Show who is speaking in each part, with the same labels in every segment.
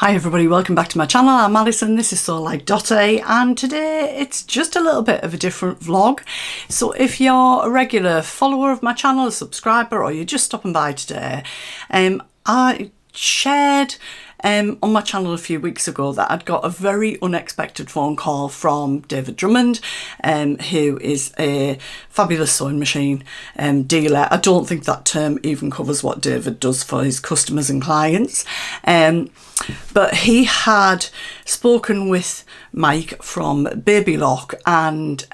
Speaker 1: Hi everybody, welcome back to my channel. I'm Alison, this is So Like Dotty, and today it's just a little bit of a different vlog. So if you're a regular follower of my channel, a subscriber, or you're just stopping by today, I shared on my channel a few weeks ago that I'd got a very unexpected phone call from David Drummond, who is a fabulous sewing machine dealer. I don't think that term even covers what David does for his customers and clients. But he had spoken with Mike from Babylock, and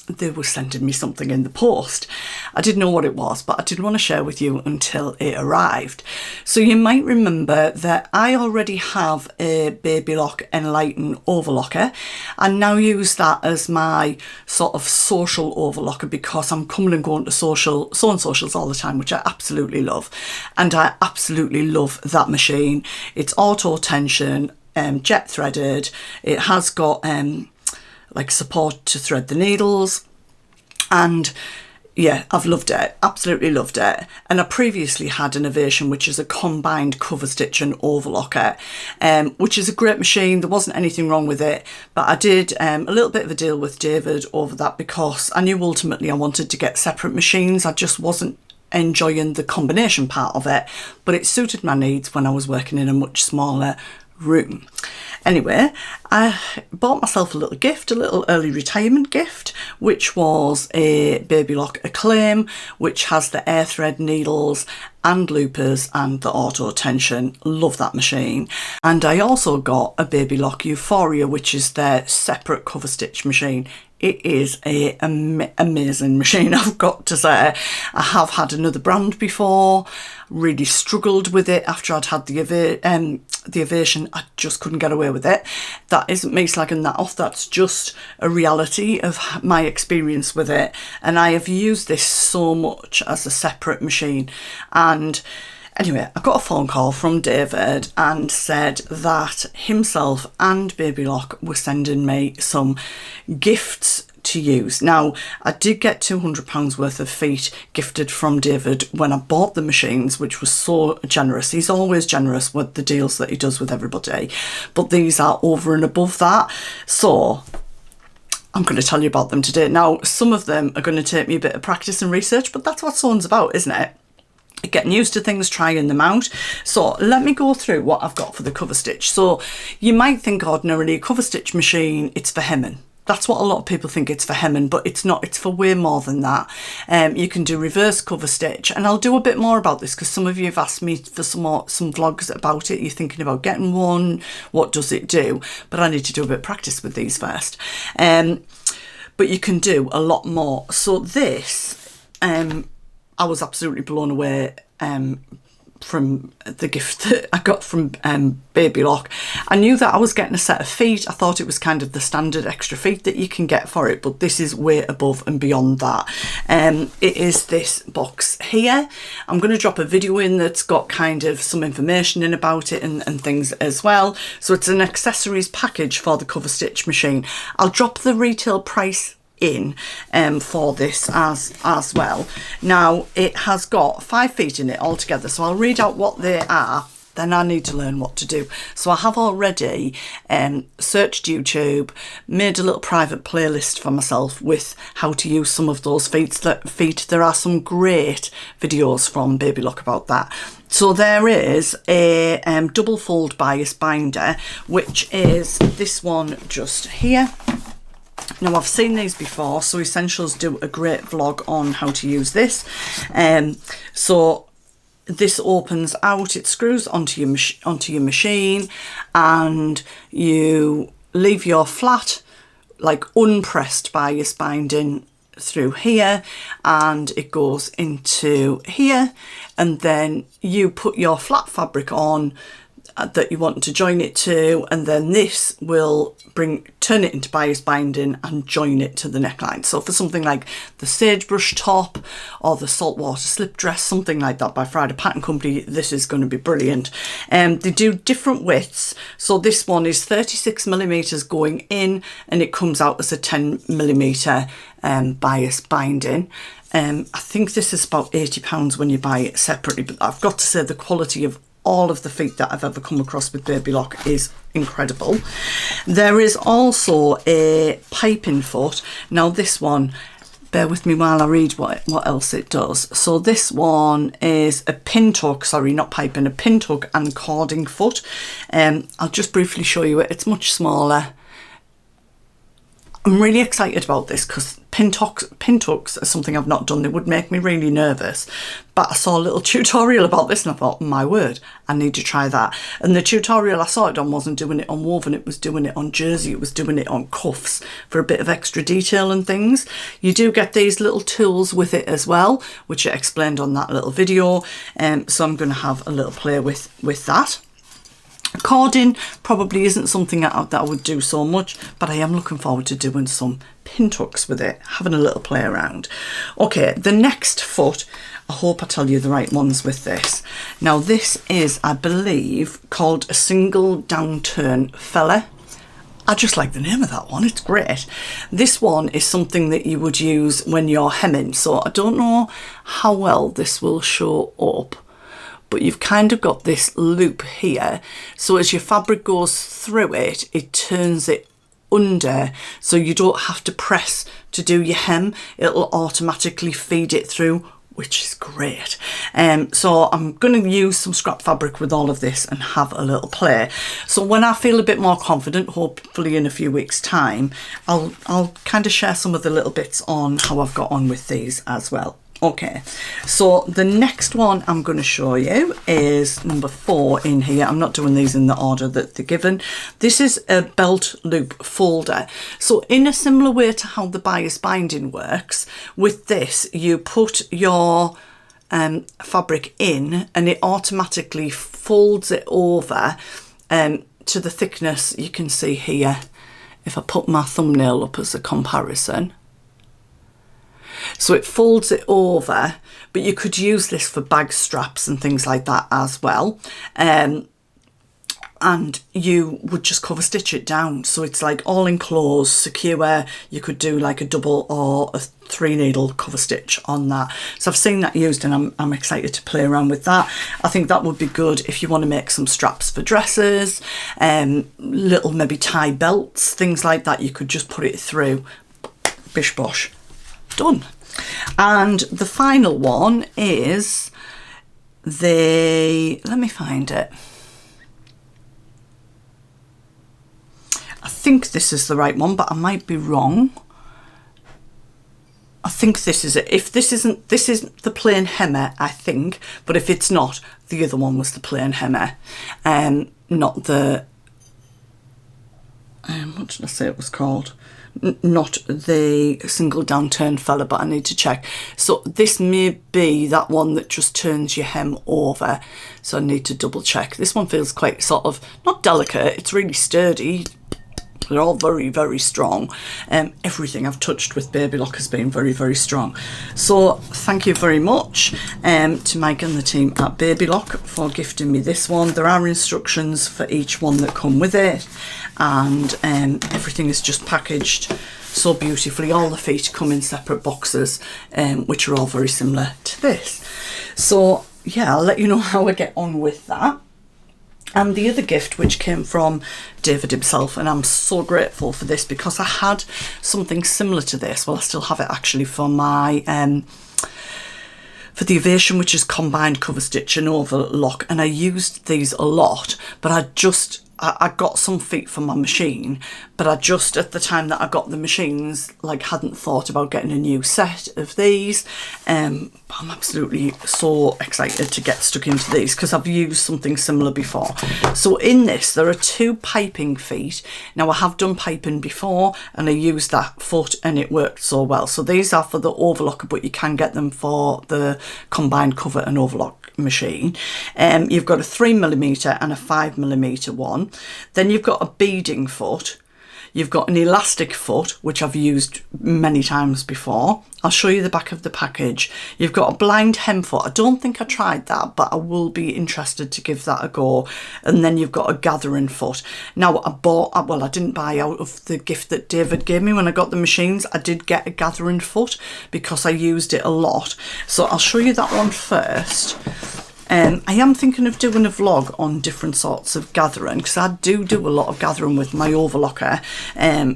Speaker 1: they were sending me something in the post. I didn't know what it was, but I didn't want to share with you until it arrived. So you might remember that I already have a Babylock Enlighten overlocker. I now use that as my sort of social overlocker because I'm coming and going to sewing socials all the time, which I absolutely love. And I absolutely love that machine. It's auto tension, jet threaded. It has got like support to thread the needles, and yeah, I've loved it, absolutely loved it. And I previously had an Ovation, which is a combined cover stitch and overlocker, which is a great machine. There wasn't anything wrong with it, but I did a little bit of a deal with David over that because I knew ultimately I wanted to get separate machines. I just wasn't enjoying the combination part of it, but it suited my needs when I was working in a much smaller room. Anyway, I bought myself a little gift, a little early retirement gift, which was a Babylock Acclaim, which has the air thread needles and loopers and the auto tension. Love that machine. And I also got a Babylock Euphoria, which is their separate cover stitch machine. It is an amazing machine, I've got to say. I have had another brand before, really struggled with it after I'd had the Ovation. I just couldn't get away with it. That isn't me slagging that off, that's just a reality of my experience with it. And I have used this so much as a separate machine. And anyway, I got a phone call from David and said that himself and Babylock were sending me some gifts to use. Now, I did get £200 worth of feet gifted from David when I bought the machines, which was so generous. He's always generous with the deals that he does with everybody, but these are over and above that. So I'm going to tell you about them today. Now, some of them are going to take me a bit of practice and research, but that's what sewing's about, isn't it? Getting used to things, trying them out. So let me go through what I've got for the cover stitch. So you might think ordinarily a cover stitch machine, it's for hemming. That's what a lot of people think it's for hemming, but it's not. It's for way more than that. You can do reverse cover stitch, and I'll do a bit more about this because some of you have asked me for some vlogs about it. You're thinking about getting one. What does it do? But I need to do a bit of practice with these first. But you can do a lot more. So this, I was absolutely blown away from the gift that I got from Babylock. I knew that I was getting a set of feet. I thought it was kind of the standard extra feet that you can get for it, but this is way above and beyond that. It is this box here. I'm going to drop a video in that's got kind of some information in about it and things as well. So it's an accessories package for the cover stitch machine. I'll drop the retail price in for this as well. Now, it has got 5 feet in it altogether, so I'll read out what they are, then I need to learn what to do. So I have already searched YouTube, made a little private playlist for myself with how to use some of those feet. There are some great videos from Babylock about that. So there is a double fold bias binder, which is this one just here. Now, I've seen these before, so Essentials do a great vlog on how to use this. So this opens out, it screws onto your machine, and you leave your flat, like unpressed bias binding through here, and it goes into here, and then you put your flat fabric on that you want to join it to, and then this will turn it into bias binding and join it to the neckline. So for something like the sagebrush top or the saltwater slip dress, something like that by Friday Pattern Company, this is going to be brilliant. They do different widths. So this one is 36mm going in, and it comes out as a 10mm bias binding. I think this is about £80 when you buy it separately, but I've got to say the quality of all of the feet that I've ever come across with Babylock is incredible. There is also a piping foot. Now this one, bear with me while I read what else it does. So this one is a pin tuck, sorry, not piping, a pin tuck and cording foot. I'll just briefly show you it. It's much smaller. I'm really excited about this because pin tucks are something I've not done. They would make me really nervous. But I saw a little tutorial about this and I thought, my word, I need to try that. And the tutorial I saw it on wasn't doing it on woven, it was doing it on jersey, it was doing it on cuffs for a bit of extra detail and things. You do get these little tools with it as well, which I explained on that little video. So I'm going to have a little play with that. Cording probably isn't something that I would do so much, but I am looking forward to doing some pin tucks with it, having a little play around. Okay, the next foot, I hope I tell you the right ones with this. Now this is, I believe, called a single downturn feller. I just like the name of that one, it's great. This one is something that you would use when you're hemming, so I don't know how well this will show up. But you've kind of got this loop here, so as your fabric goes through it, it turns it under, so you don't have to press to do your hem. It'll automatically feed it through, which is great. So I'm going to use some scrap fabric with all of this and have a little play. So when I feel a bit more confident, hopefully in a few weeks time, I'll kind of share some of the little bits on how I've got on with these as well. Okay, so the next one I'm going to show you is number 4 in here. I'm not doing these in the order that they're given. This is a belt loop folder. So in a similar way to how the bias binding works, with this you put your fabric in and it automatically folds it over to the thickness you can see here. If I put my thumbnail up as a comparison. So it folds it over, but you could use this for bag straps and things like that as well. And you would just cover stitch it down. So it's like all enclosed, secure. You could do like a double or a 3 needle cover stitch on that. So I've seen that used and I'm excited to play around with that. I think that would be good if you want to make some straps for dresses, little maybe tie belts, things like that. You could just put it through, bish bosh. Done. And the final one is let me find it. I think this is the right one, but I might be wrong. I think this is it. If this isn't the plain hemmer, I think, but if it's not, the other one was the plain hemmer, not the what did I say it was called? Not the single downturn fella, but I need to check. So this may be that one that just turns your hem over, so I need to double check. This one feels quite sort of, not delicate, it's really sturdy. They're all very, very strong. Everything I've touched with Babylock has been very, very strong. So thank you very much to Mike and the team at Babylock for gifting me this one. There are instructions for each one that come with it, and everything is just packaged so beautifully. All the feet come in separate boxes, which are all very similar to this. So yeah, I'll let you know how I get on with that. And the other gift, which came from David himself, and I'm so grateful for this because I had something similar to this. Well, I still have it actually for my for the Ovation, which is combined cover stitch and overlock, and I used these a lot, but I got some feet from my machine, but I just, at the time that I got the machines, like hadn't thought about getting a new set of these. I'm absolutely so excited to get stuck into these because I've used something similar before. So in this, there are 2 piping feet. Now I have done piping before and I used that foot and it worked so well. So these are for the overlocker, but you can get them for the combined cover and overlock machine. You've got a 3mm and a 5mm one. Then you've got a beading foot. You've got an elastic foot, which I've used many times before. I'll show you the back of the package. You've got a blind hem foot. I don't think I tried that, but I will be interested to give that a go. And then you've got a gathering foot. Now I didn't buy out of the gift that David gave me when I got the machines. I did get a gathering foot because I used it a lot. So I'll show you that one first. I am thinking of doing a vlog on different sorts of gathering, because I do a lot of gathering with my overlocker.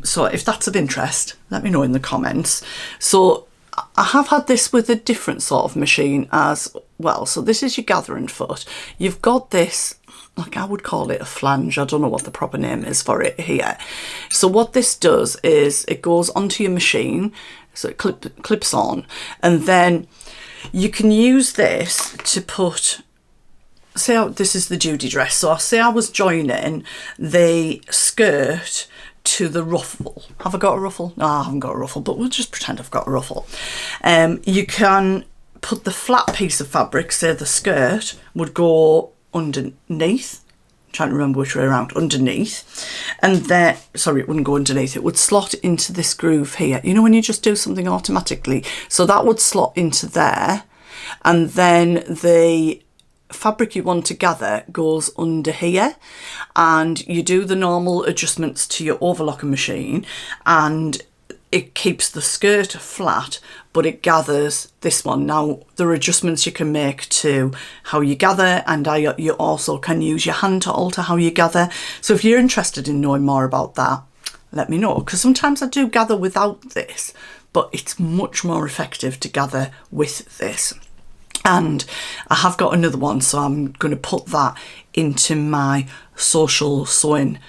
Speaker 1: So if that's of interest, let me know in the comments. So I have had this with a different sort of machine as well. So this is your gathering foot. You've got this, like I would call it a flange. I don't know what the proper name is for it here. So what this does is it goes onto your machine, so it clips on, and then you can use this to put, say this is the Judy dress. So I say I was joining the skirt to the ruffle. Have I got a ruffle? No, I haven't got a ruffle, but we'll just pretend I've got a ruffle. You can put the flat piece of fabric, say the skirt, would go underneath. I'm trying to remember which way around, underneath. And then, sorry, it wouldn't go underneath. It would slot into this groove here. You know when you just do something automatically? So that would slot into there. And then the fabric you want to gather goes under here, and you do the normal adjustments to your overlocker machine, and it keeps the skirt flat, but it gathers this one. Now there are adjustments you can make to how you gather, and you also can use your hand to alter how you gather. So if you're interested in knowing more about that, let me know, because sometimes I do gather without this, but it's much more effective to gather with this. And I have got another one, so I'm going to put that into my social sewing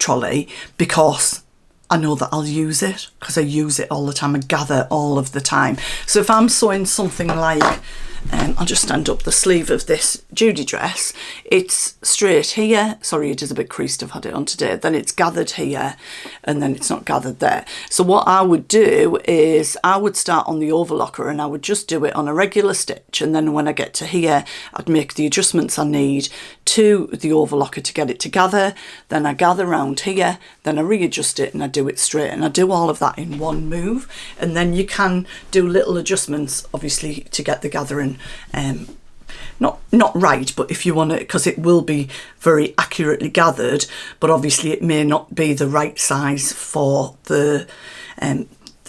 Speaker 1: trolley, because I know that I'll use it, because I use it all the time. I gather all of the time. So if I'm sewing something like, I'll just stand up the sleeve of this Judy dress, it's straight here. Sorry, it is a bit creased, I've had it on today. Then it's gathered here, and then it's not gathered there. So what I would do is I would start on the overlocker, and I would just do it on a regular stitch. And then when I get to here, I'd make the adjustments I need to the overlocker to get it to gather. Then I gather around here, then I readjust it, and I do it straight. And I do all of that in one move. And then you can do little adjustments, obviously, to get the gathering not right, but if you want to, because it will be very accurately gathered, but obviously it may not be the right size for the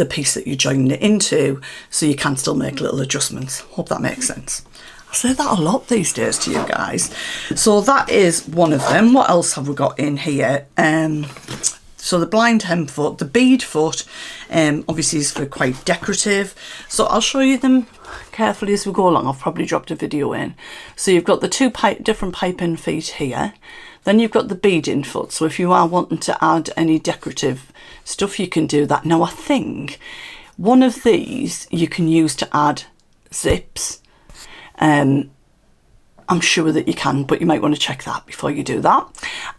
Speaker 1: piece that you're joining it into, so you can still make little adjustments. Hope that makes sense. I say that a lot these days to you guys. So that is one of them. What else have we got in here? So the blind hem foot, the bead foot, obviously is for quite decorative. So I'll show you them carefully as we go along. I've probably dropped a video in. So you've got the two different piping feet here. Then you've got the beading foot. So if you are wanting to add any decorative stuff, you can do that. Now I think one of these you can use to add zips. I'm sure that you can, but you might want to check that before you do that.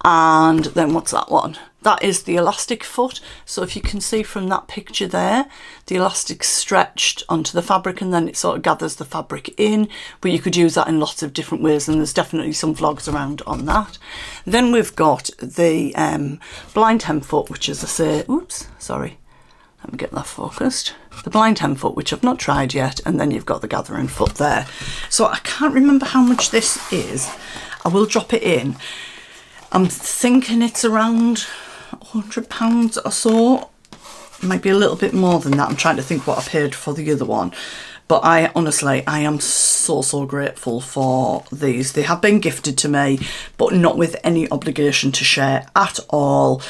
Speaker 1: And then what's that one? That is the elastic foot. So if you can see from that picture there, the elastic's stretched onto the fabric, and then it sort of gathers the fabric in, but you could use that in lots of different ways, and there's definitely some vlogs around on that. Then we've got the blind hem foot, which is, I say, oops, sorry. Let me get that focused. The blind hem foot, which I've not tried yet, and then you've got the gathering foot there. So I can't remember how much this is. I will drop it in. I'm thinking it's around £100 or so. Might be a little bit more than that. I'm trying to think what I paid for the other one. But I honestly, I am so grateful for these. They have been gifted to me, but not with any obligation to share at all.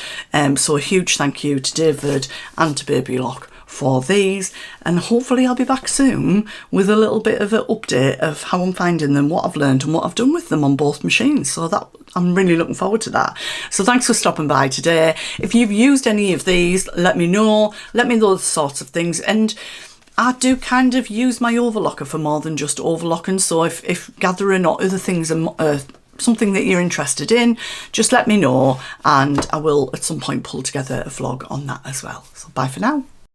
Speaker 1: So a huge thank you to David and to Babylock for these, and hopefully I'll be back soon with a little bit of an update of how I'm finding them, what I've learned and what I've done with them on both machines. So that I'm really looking forward to that. So thanks for stopping by today. If you've used any of these, let me know the sorts of things. And I do kind of use my overlocker for more than just overlocking. So if gathering or other things are something that you're interested in, just let me know, and I will at some point pull together a vlog on that as well. So bye for now.